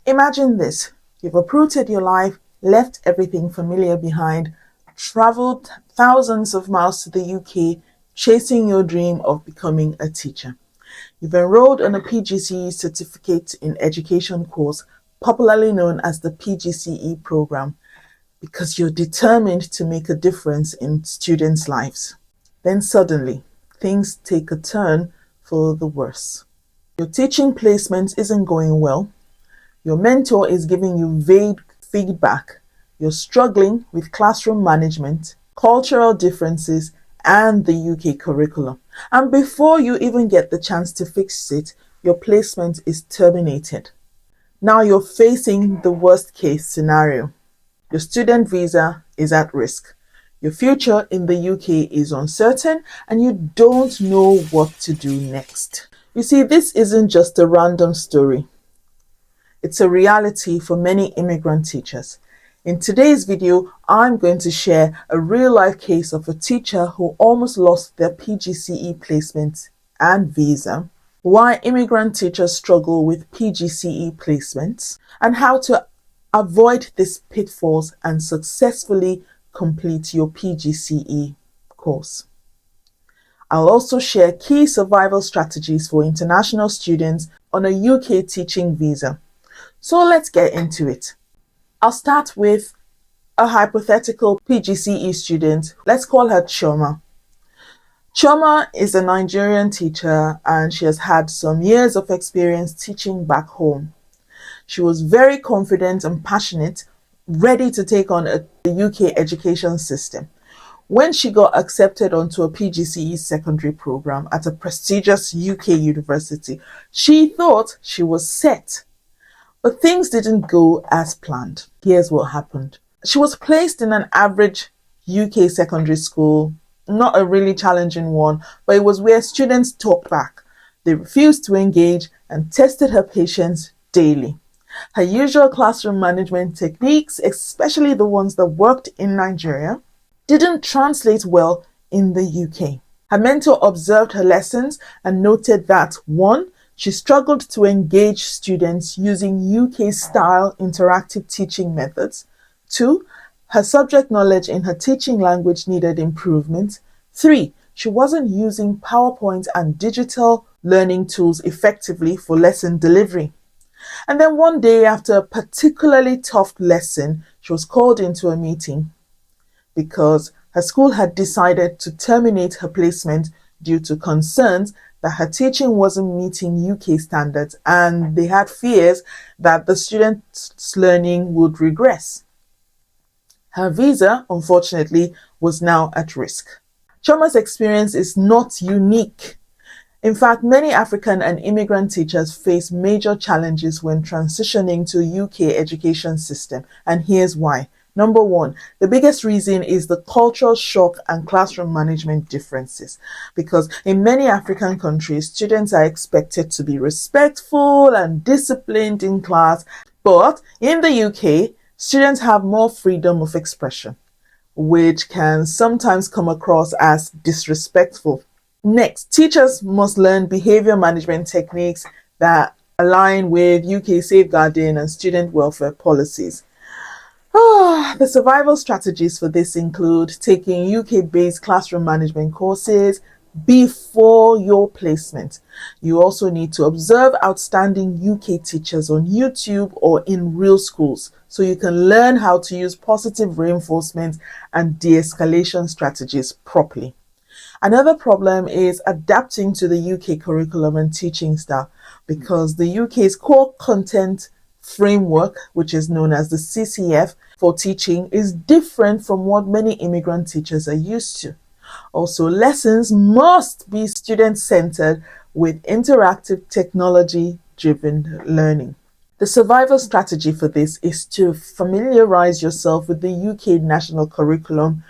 Imagine this. You've uprooted your life, left everything familiar behind, traveled thousands of miles to the UK, chasing your dream of becoming a teacher. You've enrolled on a PGCE certificate in education course, popularly known as the PGCE program, because you're determined to make a difference in students' lives. Then suddenly, things take a turn for the worse. Your teaching placement isn't going well. Your mentor is giving you vague feedback. You're struggling with classroom management, cultural differences, and the UK curriculum. And before you even get the chance to fix it, your placement is terminated. Now you're facing the worst case scenario. Your student visa is at risk. Your future in the UK is uncertain and you don't know what to do next. You see, this isn't just a random story. It's a reality for many immigrant teachers. In today's video, I'm going to share a real-life case of a teacher who almost lost their PGCE placement and visa, why immigrant teachers struggle with PGCE placements, and how to avoid these pitfalls and successfully complete your PGCE course. I'll also share key survival strategies for international students on a UK teaching visa. So let's get into it. I'll start with a hypothetical PGCE student. Let's call her Chioma. Chioma is a Nigerian teacher and she has had some years of experience teaching back home. She was very confident and passionate, ready to take on the UK education system. When she got accepted onto a PGCE secondary program at a prestigious UK university, she thought she was set. But things didn't go as planned. Here's what happened. She was placed in an average UK secondary school, not a really challenging one, but it was where students talked back. They refused to engage and tested her patience daily. Her usual classroom management techniques, especially the ones that worked in Nigeria, didn't translate well in the UK. Her mentor observed her lessons and noted that 1. She struggled to engage students using UK-style interactive teaching methods. 2. Her subject knowledge in her teaching language needed improvement. 3. She wasn't using PowerPoint and digital learning tools effectively for lesson delivery. And then one day after a particularly tough lesson, she was called into a meeting because her school had decided to terminate her placement due to concerns that her teaching wasn't meeting UK standards and they had fears that the students' learning would regress. Her visa, unfortunately, was now at risk. Chioma's experience is not unique. In fact, many African and immigrant teachers face major challenges when transitioning to UK education system, and here's why. Number 1, the biggest reason is the cultural shock and classroom management differences. Because in many African countries, students are expected to be respectful and disciplined in class. But in the UK, students have more freedom of expression, which can sometimes come across as disrespectful. Next, teachers must learn behavior management techniques that align with UK safeguarding and student welfare policies. The survival strategies for this include taking UK-based classroom management courses before your placement. You also need to observe outstanding UK teachers on YouTube or in real schools so you can learn how to use positive reinforcement and de-escalation strategies properly. Another problem is adapting to the UK curriculum and teaching style because the UK's core content framework, which is known as the CCF for teaching, is different from what many immigrant teachers are used to. Also, lessons must be student-centered with interactive technology-driven learning. The survival strategy for this is to familiarize yourself with the UK national curriculum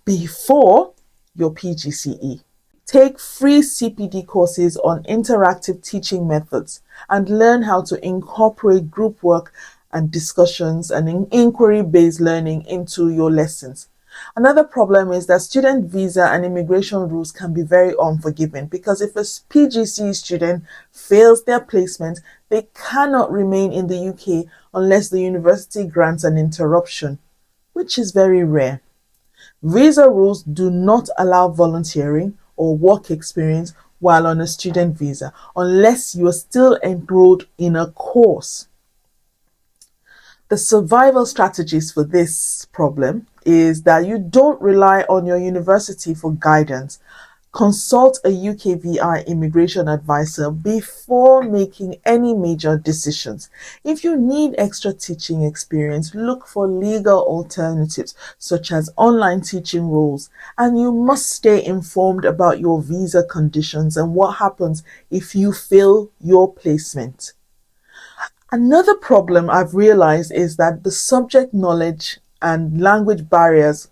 before your PGCE. Take free CPD courses on interactive teaching methods and learn how to incorporate group work and discussions and inquiry-based learning into your lessons. Another problem is that student visa and immigration rules can be very unforgiving, because if a PGCE student fails their placement, they cannot remain in the UK unless the university grants an interruption, which is very rare. Visa rules do not allow volunteering or work experience while on a student visa, unless you are still enrolled in a course. The survival strategies for this problem is that you don't rely on your university for guidance. Consult a UKVI immigration advisor before making any major decisions. If you need extra teaching experience, look for legal alternatives such as online teaching roles, and you must stay informed about your visa conditions and what happens if you fail your placement. Another problem I've realized is that the subject knowledge and language barriers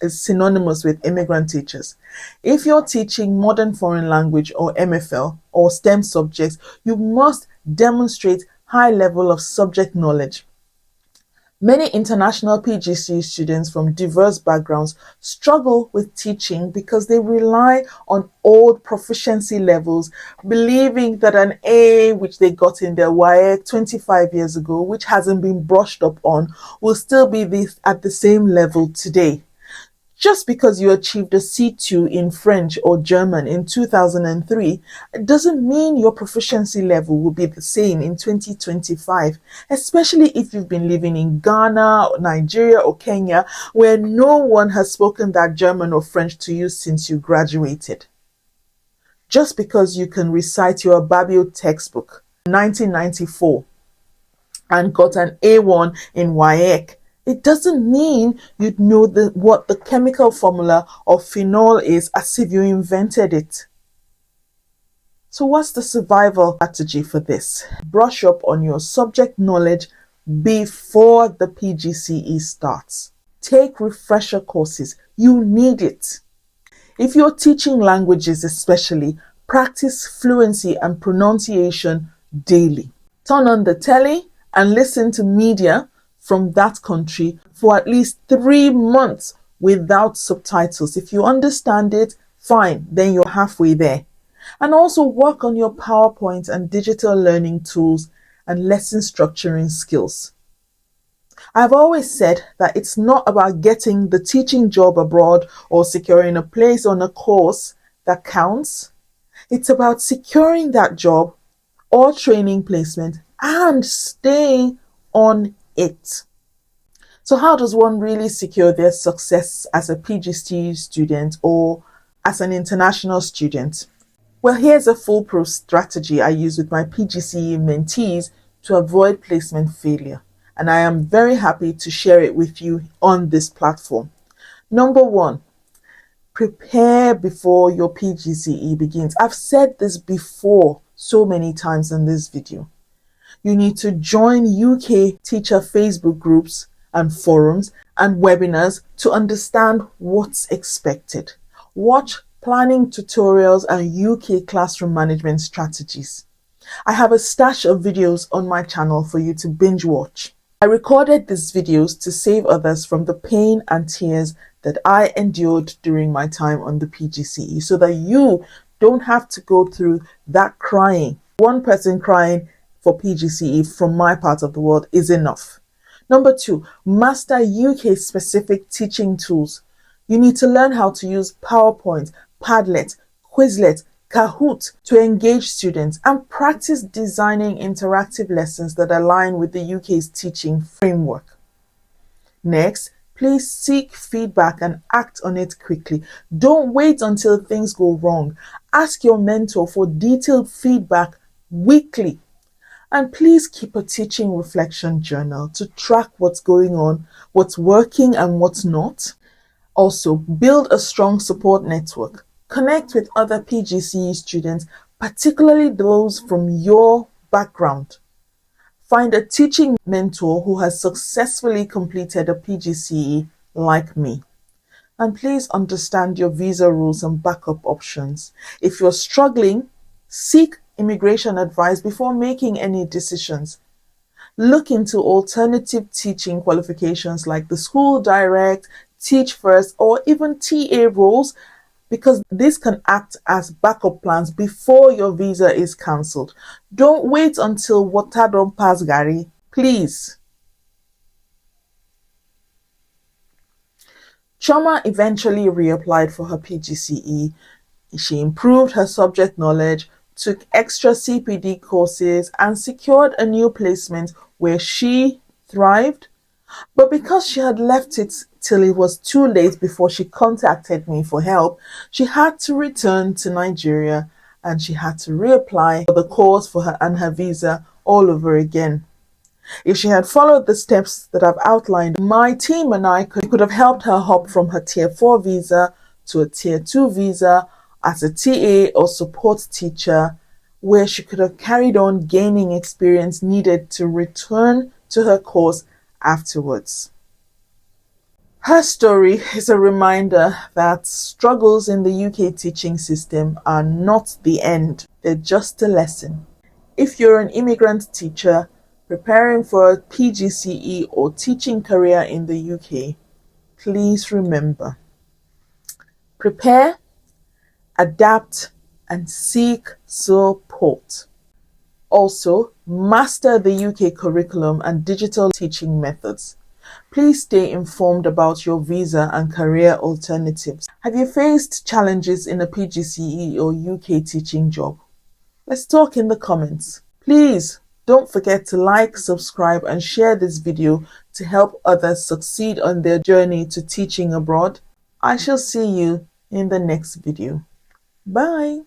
is synonymous with immigrant teachers. If you're teaching modern foreign language or MFL or STEM subjects, you must demonstrate high level of subject knowledge. Many international PGCE students from diverse backgrounds struggle with teaching because they rely on old proficiency levels, believing that an A which they got in their WAEC 25 years ago, which hasn't been brushed up on, will still be at the same level today. Just because you achieved a C2 in French or German in 2003 doesn't mean your proficiency level will be the same in 2025, especially if you've been living in Ghana, Nigeria, or Kenya, where no one has spoken that German or French to you since you graduated. Just because you can recite your Babio textbook in 1994 and got an A1 in WAEC, it doesn't mean you'd know what the chemical formula of phenol is as if you invented it. So what's the survival strategy for this? Brush up on your subject knowledge before the PGCE starts. Take refresher courses. You need it. If you're teaching languages especially, practice fluency and pronunciation daily. Turn on the telly and listen to media from that country for at least 3 months without subtitles. If you understand it, fine, then you're halfway there. And also work on your PowerPoint and digital learning tools and lesson structuring skills. I've always said that it's not about getting the teaching job abroad or securing a place on a course that counts. It's about securing that job or training placement and staying on it. So how does one really secure their success as a PGCE student or as an international student? Well, here's a foolproof strategy I use with my PGCE mentees to avoid placement failure, and I am very happy to share it with you on this platform. Number 1, prepare before your PGCE begins. I've said this before so many times in this video. You need to join UK teacher Facebook groups and forums and webinars to understand what's expected. Watch planning tutorials and UK classroom management strategies. I have a stash of videos on my channel for you to binge watch. I recorded these videos to save others from the pain and tears that I endured during my time on the PGCE, so that you don't have to go through that crying. One person crying for PGCE from my part of the world is enough. Number 2, master UK specific teaching tools. You need to learn how to use PowerPoint, Padlet, Quizlet, Kahoot to engage students and practice designing interactive lessons that align with the UK's teaching framework. Next, please seek feedback and act on it quickly. Don't wait until things go wrong. Ask your mentor for detailed feedback weekly. And please keep a teaching reflection journal to track what's going on, what's working and what's not. Also, build a strong support network. Connect with other PGCE students, particularly those from your background. Find a teaching mentor who has successfully completed a PGCE like me. And please understand your visa rules and backup options. If you're struggling, seek immigration advice before making any decisions. Look into alternative teaching qualifications like the School Direct, teach first, or even TA roles, because this can act as backup plans before your visa is cancelled. Don't wait until water don't pass Gary, please. Choma eventually reapplied for her PGCE. She improved her subject knowledge, took extra CPD courses, and secured a new placement where she thrived. But because she had left it till it was too late before she contacted me for help, she had to return to Nigeria and she had to reapply for the course for her and her visa all over again. If she had followed the steps that I've outlined, my team and I could have helped her hop from her Tier 4 visa to a Tier 2 visa as a TA or support teacher, where she could have carried on gaining experience needed to return to her course afterwards. Her story is a reminder that struggles in the UK teaching system are not the end, they're just a lesson. If you're an immigrant teacher preparing for a PGCE or teaching career in the UK, please remember: prepare, adapt, and seek support. Also, master the UK curriculum and digital teaching methods. Please stay informed about your visa and career alternatives. Have you faced challenges in a PGCE or UK teaching job? Let's talk in the comments. Please don't forget to like, subscribe, and share this video to help others succeed on their journey to teaching abroad. I shall see you in the next video. Bye.